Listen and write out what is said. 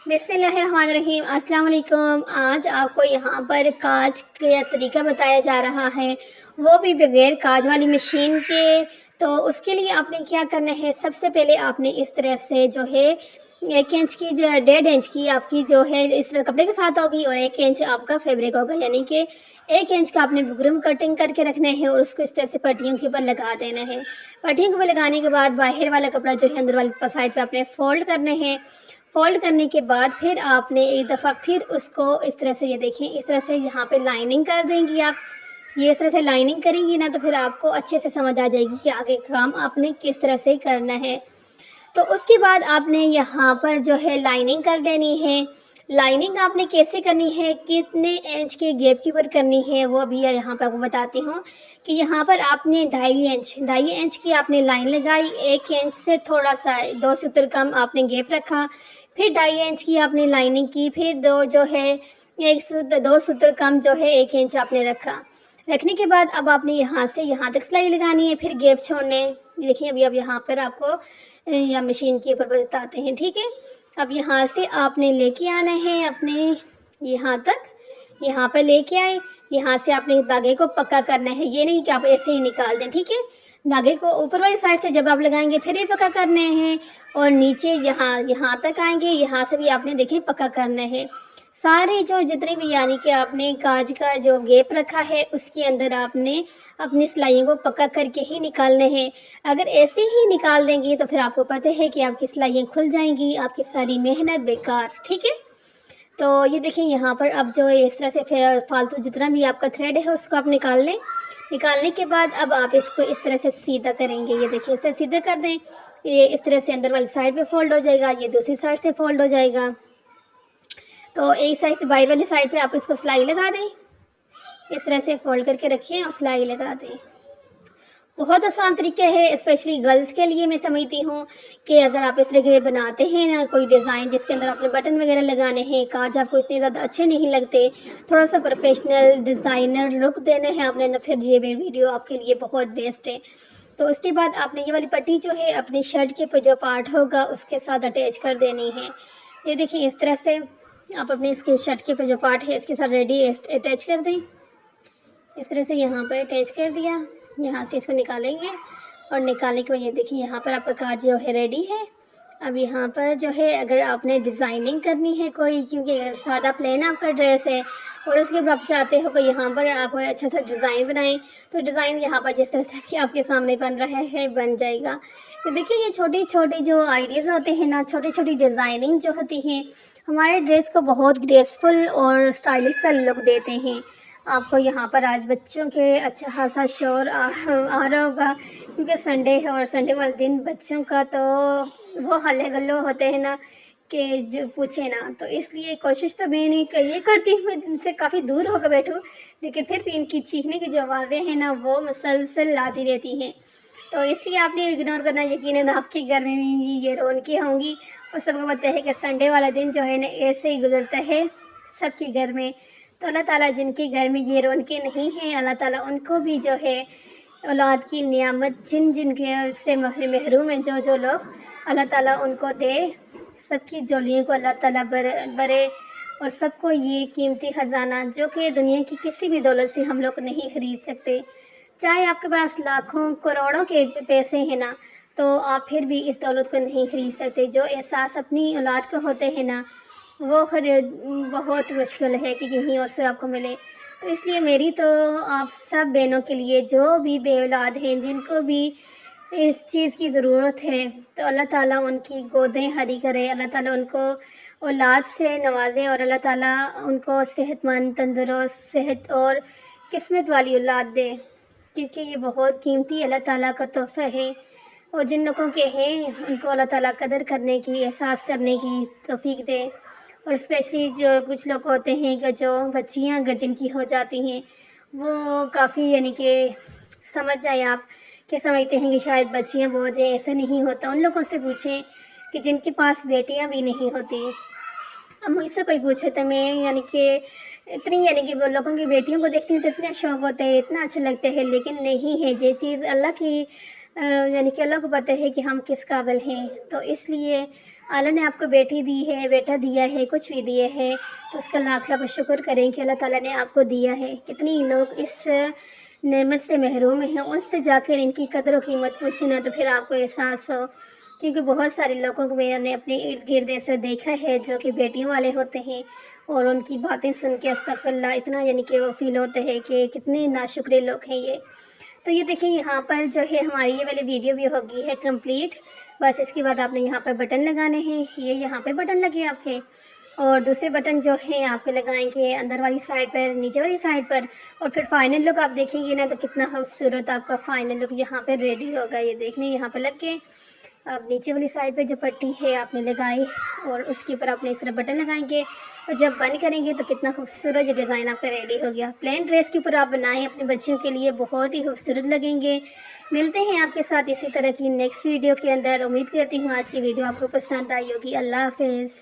बिस्मिल्लाहिर्रहमानिर्रहीम। अस्सलाम वालेकुम। आज आपको यहाँ पर काज का तरीका बताया जा रहा है, वो भी बगैर काज वाली मशीन के। तो उसके लिए आपने क्या करना है, सबसे पहले आपने इस तरह से जो है 1 इंच की जो 1.5 इंच की आपकी जो है इस तरह कपड़े के साथ होगी और 1 इंच आपका फैब्रिक होगा, यानी कि 1 इंच का आपने बुकरम कटिंग करके रखना है और उसको इस तरह से पट्टियों के ऊपर लगा देना है। पट्टियों के ऊपर लगाने के बाद बाहर वाला कपड़ा जो है अंदर वाली साइड पे आपने फोल्ड करना है। फ़ोल्ड करने के बाद फिर आपने एक दफ़ा फिर उसको इस तरह से, ये देखिए इस तरह से यहाँ पे लाइनिंग कर देंगी आप। ये इस तरह से लाइनिंग करेंगी ना तो फिर आपको अच्छे से समझ आ जाएगी कि आगे काम आपने किस तरह से करना है। तो उसके बाद आपने यहाँ पर जो है लाइनिंग कर देनी है। लाइनिंग आपने कैसे करनी है, कितने इंच के गैप के ऊपर करनी है, वो अभी यहाँ पे आपको बताती हूँ। कि यहाँ पर आपने 2.5 इंच की आपने लाइन लगाई, 1 इंच से थोड़ा सा 2 सूत्र कम आपने गैप रखा। फिर 2.5 इंच की आपने लाइनिंग की, फिर दो जो है 2 सूत्र कम जो है 1 इंच आपने रखा। रखने के बाद अब आपने यहाँ से यहाँ तक सिलाई लगानी है, फिर गैप छोड़ने। देखिए अभी अब यहाँ पर आपको या मशीन के ऊपर बताते हैं, ठीक है। अब यहाँ से आपने लेके आना है अपने यहाँ तक, यहाँ पर लेके आए। यहाँ से आपने धागे को पक्का करना है, ये नहीं कि आप ऐसे ही निकाल दें, ठीक है। धागे को ऊपर वाली साइड से जब आप लगाएंगे फिर भी पक्का करने हैं, और नीचे यहाँ तक आएंगे, यहाँ से भी आपने देखिए पक्का करना है। सारे जो जितने भी यानी कि आपने काज का जो गैप रखा है उसके अंदर आपने अपनी सिलाइयों को पक्का करके ही निकालने हैं। अगर ऐसे ही निकाल देंगी तो फिर आपको पता है कि आपकी सिलाइयाँ खुल जाएंगी, आपकी सारी मेहनत बेकार, ठीक है। तो ये देखिए यहाँ पर अब जो इस तरह से फालतू जितना भी आपका थ्रेड है उसको आप निकाल लें। निकालने के बाद अब आप इसको इस तरह से सीधा करेंगे, ये देखिए इस तरह सीधा कर दें। ये इस तरह से अंदर वाली साइड पे फोल्ड हो जाएगा, ये दूसरी साइड से फोल्ड हो जाएगा। तो एक साइड से बाहर वाली साइड पे आप इसको सिलाई लगा दें, इस तरह से फोल्ड करके रखिए और सिलाई लगा दें। बहुत आसान तरीका है, स्पेशली गर्ल्स के लिए। मैं समझती हूँ कि अगर आप इस तरह के बनाते हैं ना कोई डिज़ाइन जिसके अंदर आपने बटन वगैरह लगाने हैं, काज आपको इतने ज़्यादा अच्छे नहीं लगते, थोड़ा सा प्रोफेशनल डिज़ाइनर लुक देना है आपने, तो फिर ये वीडियो आपके लिए बहुत बेस्ट है। तो उसके बाद आपने ये वाली पट्टी जो है अपनी शर्ट के जो पार्ट होगा उसके साथ अटैच कर देनी है। ये देखिए इस तरह से आप अपने इसके शर्ट के जो पार्ट है इसके साथ रेडी अटैच कर दें। इस तरह से यहाँ पर अटैच कर दिया, यहाँ से इसको निकालेंगे और निकालने के बाद ये देखिए यहाँ पर आपका काज जो है रेडी है। अब यहाँ पर जो है अगर आपने डिज़ाइनिंग करनी है कोई, क्योंकि अगर सादा प्लेन आपका ड्रेस है और उसके बाद आप चाहते हो कि यहाँ पर आप अच्छा सा डिज़ाइन बनाएं, तो डिज़ाइन यहाँ पर जिस तरह से कि आपके सामने बन रहा है बन जाएगा। तो देखिए ये छोटी छोटी जो आइडियाज़ होते हैं ना, छोटी छोटी डिज़ाइनिंग जो होती हैं हमारे ड्रेस को बहुत ग्रेसफुल और स्टाइलिश सा लुक देते हैं। आपको यहाँ पर आज बच्चों के अच्छा खासा शोर आ रहा होगा, क्योंकि संडे है और संडे वाले दिन बच्चों का तो वो हल्ले गल्लो होते हैं ना कि जो पूछे ना। तो इसलिए कोशिश तो मैं नहीं ये करती हूँ इनसे काफ़ी दूर होकर बैठूँ, लेकिन फिर भी इनकी चीखने की जो आवाज़ें हैं ना वो मुसलसल आती रहती हैं। तो इसलिए आपने इग्नोर करना, यकीनन आपके घर में भी ये रौनकें होंगी। और सबको पता है कि संडे वाला दिन जो है ना ऐसे ही गुजरता है सबके घर में। तो अल्लाह ताला जिनके घर में ये रौनकें नहीं हैं, अल्लाह ताला उनको भी जो है औलाद की नियामत जिन के से महरूम हैं जो लोग, अल्लाह ताला उनको दे। सबकी झोलियों को अल्लाह ताला भरे और सबको ये कीमती ख़जाना जो कि दुनिया की किसी भी दौलत से हम लोग नहीं ख़रीद सकते। चाहे आपके पास लाखों करोड़ों के पैसे हैं ना, तो आप फिर भी इस दौलत को नहीं ख़रीद सकते। जो एहसास अपनी औलाद को होते हैं ना वो बहुत मुश्किल है कि कहीं और से आपको मिले। तो इसलिए मेरी तो आप सब बहनों के लिए जो भी बे औलाद हैं, जिनको भी इस चीज़ की ज़रूरत है, तो अल्लाह ताला उनकी गोदें हरी करे, अल्लाह ताला उनको औलाद से नवाजे और अल्लाह ताला उनको सेहतमंद तंदुरुस्त सेहत और किस्मत वाली औलाद दे, क्योंकि ये बहुत कीमती अल्लाह ताला का तोहफ़ा है। और जिन लोगों के हैं उनको अल्लाह ताला कदर करने की, एहसास करने की तौफीक दे। और स्पेशली जो कुछ लोग होते हैं कि जो बच्चियाँ अगर जिनकी हो जाती हैं वो काफ़ी यानी कि समझ जाए आप कि समझते हैं कि शायद बच्चियाँ बोझ हैं, ऐसा नहीं होता। उन लोगों से पूछें कि जिनके पास बेटियाँ भी नहीं होती। अब मुझसे कोई पूछे तो मैं यानी कि इतनी यानी कि वो लोगों की बेटियों को देखती हूँ तो इतना शौक़ होता है, इतना अच्छा लगता है, लेकिन नहीं है ये चीज़ अल्लाह की یعنی کہ اللہ کو پتہ ہے کہ ہم کس قابل ہیں، تو اس لیے اللہ نے آپ کو بیٹی دی ہے، بیٹا دیا ہے، کچھ بھی دیے ہے، تو اس کا لاکھ لاکھ شکر کریں کہ اللہ تعالیٰ نے آپ کو دیا ہے۔ کتنی لوگ اس نعمت سے محروم ہیں، ان سے جا کر ان کی قدر و قیمت پوچھیں نا تو پھر آپ کو احساس ہو، کیونکہ بہت سارے لوگوں کو میں نے اپنے ارد گرد ایسا دیکھا ہے جو کہ بیٹیوں والے ہوتے ہیں، اور ان کی باتیں سن کے استغفر اللہ اتنا یعنی کہ وہ فیل ہوتا ہے کہ کتنے ناشکرے لوگ ہیں یہ۔ تو یہ دیکھیں یہاں پر جو ہے ہماری یہ والی ویڈیو بھی ہوگی ہے کمپلیٹ، بس اس کے بعد آپ نے یہاں پر بٹن لگانے ہیں، یہ یہاں پہ بٹن لگے آپ کے، اور دوسرے بٹن جو ہیں آپ کے لگائیں گے اندر والی سائڈ پر، نیچے والی سائڈ پر، اور پھر فائنل لک آپ دیکھیں گے نا تو کتنا خوبصورت آپ کا فائنل لک یہاں پہ ریڈی ہوگا۔ یہ دیکھیں یہاں پہ لگ کے اب نیچے والی سائڈ پہ جو پٹی ہے آپ نے لگائی، اور اس کے اوپر آپ نے اس طرح بٹن لگائیں گے، اور جب بند کریں گے تو کتنا خوبصورت یہ ڈیزائن آپ کا ریڈی ہو گیا۔ پلین ڈریس کے اوپر آپ بنائیں اپنے بچیوں کے لیے، بہت ہی خوبصورت لگیں گے۔ ملتے ہیں آپ کے ساتھ اسی طرح کی نیکسٹ ویڈیو کے اندر۔ امید کرتی ہوں آج کی ویڈیو آپ کو پسند آئی ہوگی۔ اللہ حافظ۔